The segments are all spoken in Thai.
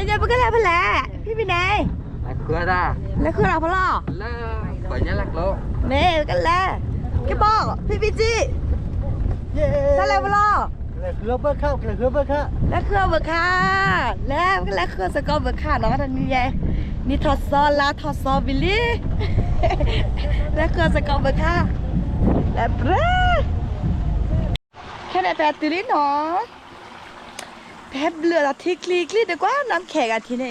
giờ bữa cái là phải làพี่เป็นไง cưa ra แล้วคือเราพลอ là phải nhớ lạc lỗ เน่กันแล้วแกบอกพี่พี่จีนั่นแหละพลอ Lửa bơ khao, lửa bơ khao. แล้วเครื่องเบิกค่าแล้วเครื่องสกอร์เบิกค่าเนาะท่านนี่ไงนี่ทอดซอสลาทอดซอสบิลลี่ แล้วเครื่องสกอร์เบิกค่าแล้วเบ้แค่ไหนแปดตุลินเนาะแป๊บเรือที่คลีดีกว่าน้ำแข็งอาทิตย์นี้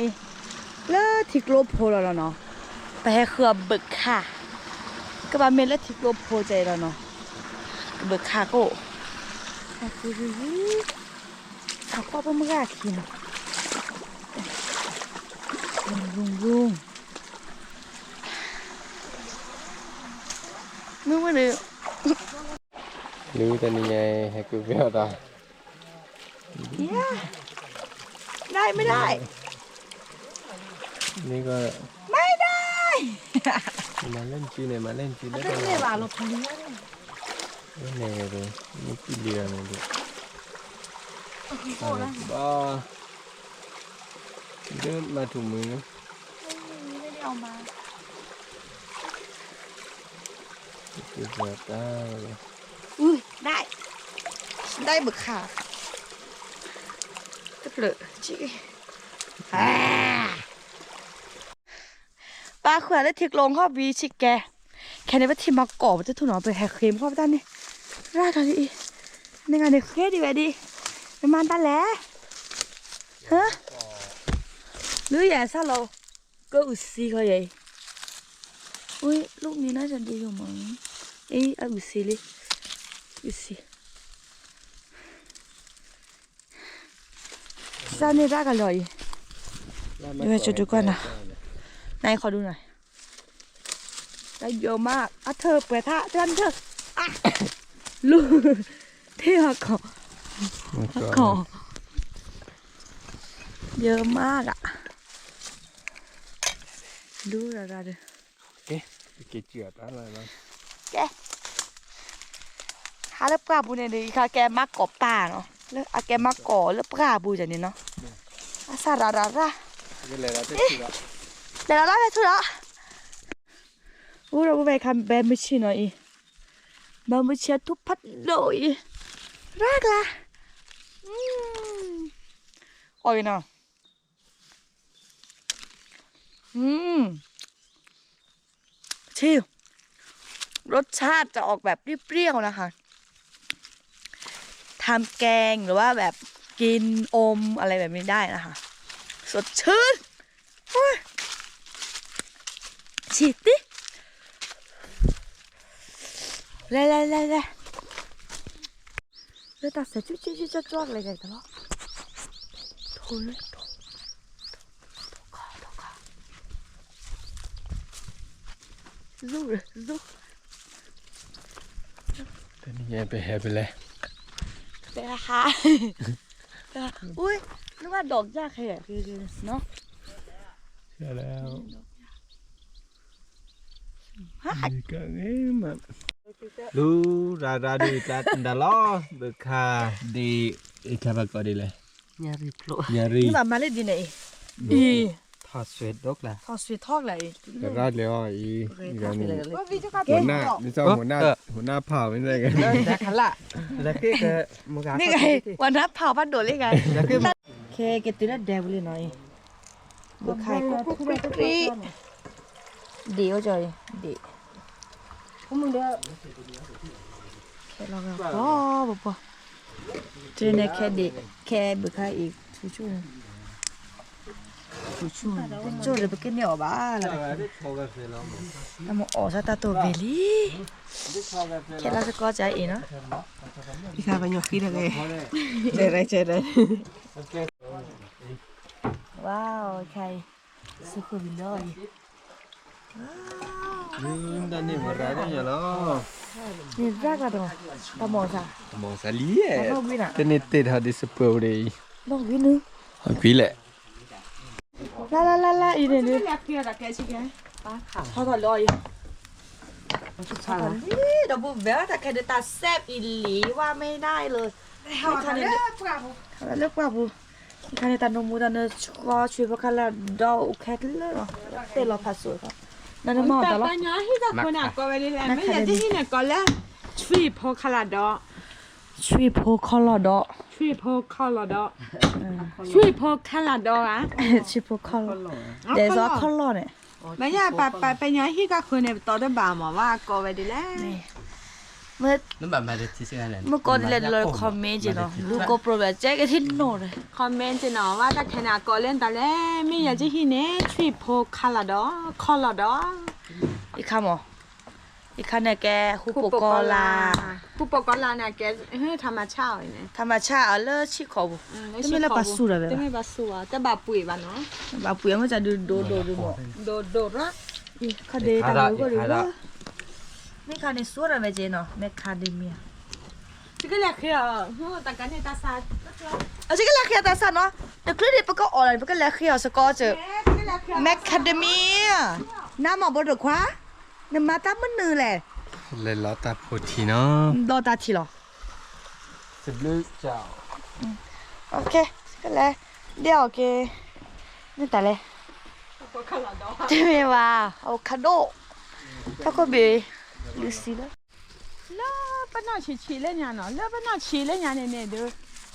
แล้วที่โกลโพแล้วเนาะไปให้เครื่องเบิกค่าก็บาเมนแล้วที่โกลโพใจแล้วเนาะเบิกค่าก็เขาก็เป็นมือกินลุงนึกว่าเนี่ย lưu tên này hay cứ véo ta ได้ไม่ได้ นี่ก็ ไม่ได้ มาเล่นจีเนี่ยมาเล่นจีได้ ไม่ได้ว่าเราทำเนี้ย เล่นยังไงดูนี่กี่เดือนเลยดูบ้าเดินมาถุงมือ ไม่ได้เอามา คือแบบได้ อุ้ยได้บึกขาก็เปลือกจีปลาขวดแล้วทิกลงข้อบีชิกแกแค่ในว่าทีมากรอบจะถูกหนอไปแหกเค็มข้อไปด้านนี้รากันดิในงานเด็กเคดีไว้ดิประมาณด้านแล้วฮะหรืออย่างซะเราก็อุซีเขาใหญ่อุ้ยลูกนี้น่าจะดีอยู่มั้งอุซีเลยอุซีซานี่รากันเลยเดี๋ยวจะดูก่อนนะนายขอดูหน่อยได้เยอะมากอ่ะเธอเปิดท่าเธออ่ะลูกที่หักคอเยอะมากอ่ะดูอะไรดู เอ๊ะเกี่ยวเจือดอะไรบ้าง แกหาเล็บกาบูเนี่ยดิค่ะแกมักกบป่าเนาะแล้วแกมักก่อเล็บกาบูจากนี้เนาะอาซารารา นี่เลยเราจะถือละ เดี๋ยวเราไปทุระเราไปคันแบมบิชิหน่อยแบมบิชิทุบพัดเลยรักละโอ้ยนะชิวรสชาติจะออกแบบเปรี้ยวๆนะคะทำแกงหรือว่าแบบกินอมอะไรแบบนี้ได้นะคะสดชื่นฉีดดิเลยตัดเสร็จจุ๊จ้วกเลยไงตลอดโถเลยโถสู้ตัวนี้ยังไปแฮปไปเลย ไปนะคะอุ้ยนึกว่าดอกยากแค่คือเนาะ ใช่แล้ว ฮะ ก็เอ๊ะมันรู้ราดูจัดดาล้อเบิกค่าดีอีกครับก็ดีเลย Nyari peluk. ยารี นี่แบบมาเล่นดีไหนทอดสวยดกล่ะ ทอสวีทอกเลย ก็รอดเลยอ่ะอีกันนี่ ว่าวิจุกา หัวหน้านี่เจ้าหัวหน้าเผ่าไม่ใช่กัน แต่ขันละแต่คือมึงกะ นี่ไงวันนั้นเผาพันโดดเลยไงเคเกติระแดงเลยหน่อยบุกไข่กุ๊กกรีดีก็จอยดีพวกมึงเด้อแค่เราบ่เจนแค่ดีแค่บุกไข่อีกชูโจ้เลยไปกินเหนียวบ้าเลยทำอ๋อซาตาโตเบลี่แค่เราจะก็ใจอีเนาะ พี่ข้าก็ยกขึ้นเลยเจอเลย ว้าวใครสุขุมเลย นี่ตอนนี้มาได้ยังเนาะ นี่รักอะไรตามองซะ มองสลีเอ๊ะ น้องวินอ่ะ ตอนนี้ติดหาดิสเปอร์เลย น้องวินนึง พี่แหละ ลาอีเนี่ยนี่เขาถอดลอยนี่ดับเบิลเบลแต่แค่เดตาแซบอีหลีว่าไม่ได้เลยไม่ทันเลยเลือกว่าบู看你打农牧的那个去不看了到开了，对了，怕死了。那你忙的了。ปัญญาที่จะคนอ่ะก็ไปเลยแหละไม่อยากจะที่เนี่ยก็แล้วช่วยพอคาราดอ 去破烤了的， ช่วยพอคาราดอช่วยพอคาราดออ่ะ 去破烤了，得说烤了呢。 ปัญญาปัญญาที่ก็คนเนี่ยต่อได้บ่าหมอว่าก็ไปเลยแหละ มื่อ nó bảo mày thì sẽ là เมื่อก่อนเลยคอมเมนต์จีเนาะลูกก็โปรแบบแจ๊กที่โน่เลย คอมเมนต์จะหนอว่าถ้าขนาดก็เล่นแต่แล้วไม่อยากจะที่เนี่ยช่วยพอคาราดอคาราดอ อีกคำอ๋ออีกคำเนี่ยแกฮูปกอลา ผู้ปกครองเนี่ยแกเฮ้ยธรรมชาติเนี่ย ธรรมชาติเลชิขอบุจะไม่ละปัสสุเลย จะไม่ปัสสุอ่ะจะบาปุ๋ยบ้านเนาะ บาปุยมันจะดูหมด โดดละ เขาเดตาลูก็ดูว่าไม่คาในสวนอะไรเจเนาะไม่คาเดเมีย 这个两颗啊，大概那大三， เอาชิคกี้พายแค่ตาสันเนาะเดี๋ยวคลิปนี้ปก็ออนไลน์ปก็แล้วขี้เอาสกอเจอ 这个两颗， แมคคาเดเมียน้ำหมอบดขวาน้ำมาตามันนือแหละ lên lót ta phụt thì nó ดอตาทีหรอ sẽ lướt chào โอเคก็แล้วเดี๋ยวโอเคนี่แต่เลย 我看了都。 จะมีว่าอะโวคาโดถ้าก็บีลูซี่แล้ว แล้วปนชีเลยเนี่ยเนาะแล้วปนชีเลยเนี่ยดู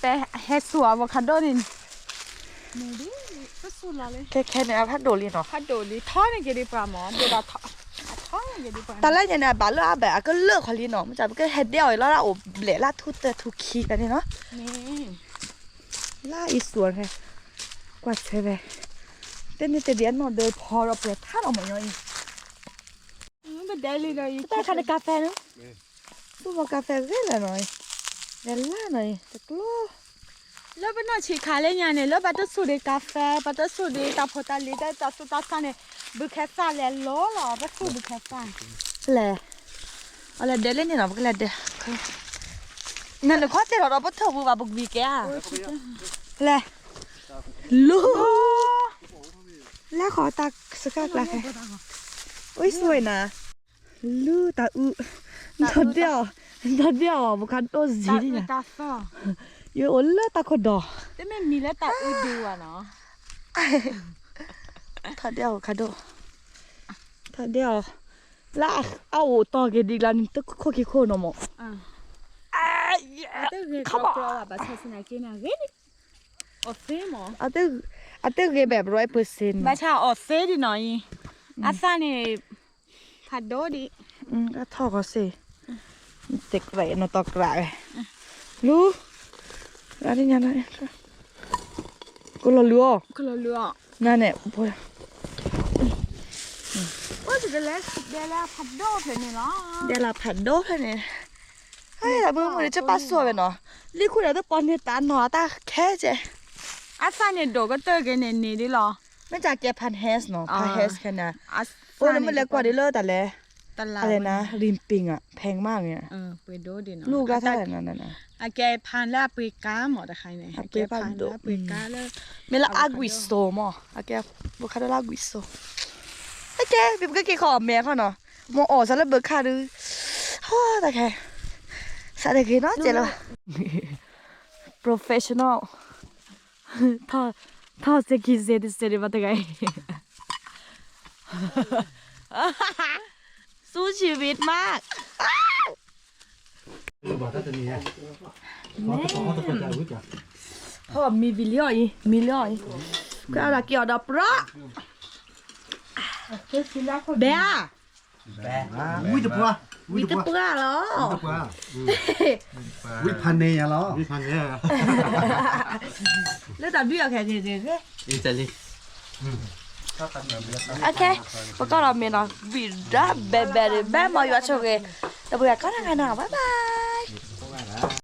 แต่เฮ็ดสัวอะโวคาโดนี่เนี่ยดิก็สุดละเลย แค่เนี่ยพัดโดลีเนาะ พัดโดลิท้อนี่เกดิปราหมอเดี๋ยวเราท้อนี่เกดิปรา ตอนแรกเนี่ยบาลือแบบก็เลิกคอลีเนาะมันจะก็เฮ็ดเดียวแล้วละโอ้เละละทุเตทุคีกันนี่เนาะ นี่ ล่าอีสวนไงกว่าเชฟเต้นนี่เดียนเนาะเดินพอเราเปิดท่านออกมาอย่างนี้ มันได้เลยเลย แต่คันกาแฟเนาะตู้บอกกาแฟก็ได้หน่อยเดี๋ยวล่าหน่อยตะกลัว แล้วปนชีขายเลยเนี่ยแล้วปัตตสุดกาแฟปัตตสุดตาโพตาลีได้ตาสุดตาซาเนี่ยบุคคลแล้วล้อหรอปัตตสุดบุคคล แหละอะไรเดี๋ยวเล่นนี่เนาะก็เลยเดี๋ยวนั่นเลยข้อเจ็ดเราปุ๊บเธอบุบบุกบีแกอ่ะแหละลูแล้วขอตักสกัดละแค่อุ้ยสวยนะลูตาอุตอนเดียวบุคันโตจีนี่นะ กาแฟ อยู่โอเลตาคดอ แต่ไม่มีแล้วตาอุดูอ่ะเนาะ ตาเดียวคาโดตาเดียวละเอาต่อกันดีแล้วนี่ตึกโคกิโคโนโม แต่เรื่องกรอบอ่ะแบบชนะกินอ่ะเฮ้ยออฟเฟ่หมอ อาตึกเกแบบ100%แบบชาออฟเฟ่ดิหน่อยอาซาเนี่ยผัดโดดิ ก็ทอก็สิเต็กไรนอตอกไรรู้อะไรเนี่ยนะก็รอรู้ ก็เลยเลือก นั่นแหละพอ ว่าจะได้แล้วผัดโดเพลนี่เนาะ เดี๋ยวเราผัดโดให้เนี่ยเฮ้ยแต่เมื่อวันนี้จะปัสสาวะเนาะรีคุณเราต้องปอนเนี่ยตาหนอตาแค่เจ อาซาเนี่ยโดก็เตอร์กันเนี่ยนี่ดิหรอ ไม่จากแกพันเฮสเนาะพันเฮสแค่นั้น อา โอ้นั่นมันเล็กกว่าดิเลอร์แต่แล้ว ตลาด อะไรนะริมปิงอ่ะแพงมากเนี่ย ไปโดดิเนาะ ลูกละเท่าไหร่นั่นน่ะ อาแกพันแล้วปีก้าหมอตะไคร้เนี่ยแกพันแล้วปีก้าแล้ว me la aguisto mo ake bocado la aguisto ake bi bukake ko me ko no mo o sa la bocado ha ta ke sa de ke no je lo professional ta se ki se de ba ta kai สู้ชีวิตมาก พ่อมีวิลเลียยก็อะไรเกี่ยวกับปลาเบีย อุ้ยจะปัว วิตาปลาเหรอ วิพันเนียเหรอวิพันเนีย แล้วแต่เบี้ยแค่เจ๊ đi chạy đi โอเคแล้วก็เราเมนวิดาเบเบมาอยู่ช่วงนี้แต่เบื่อก็ทำงานหน่อยบ๊ายบาย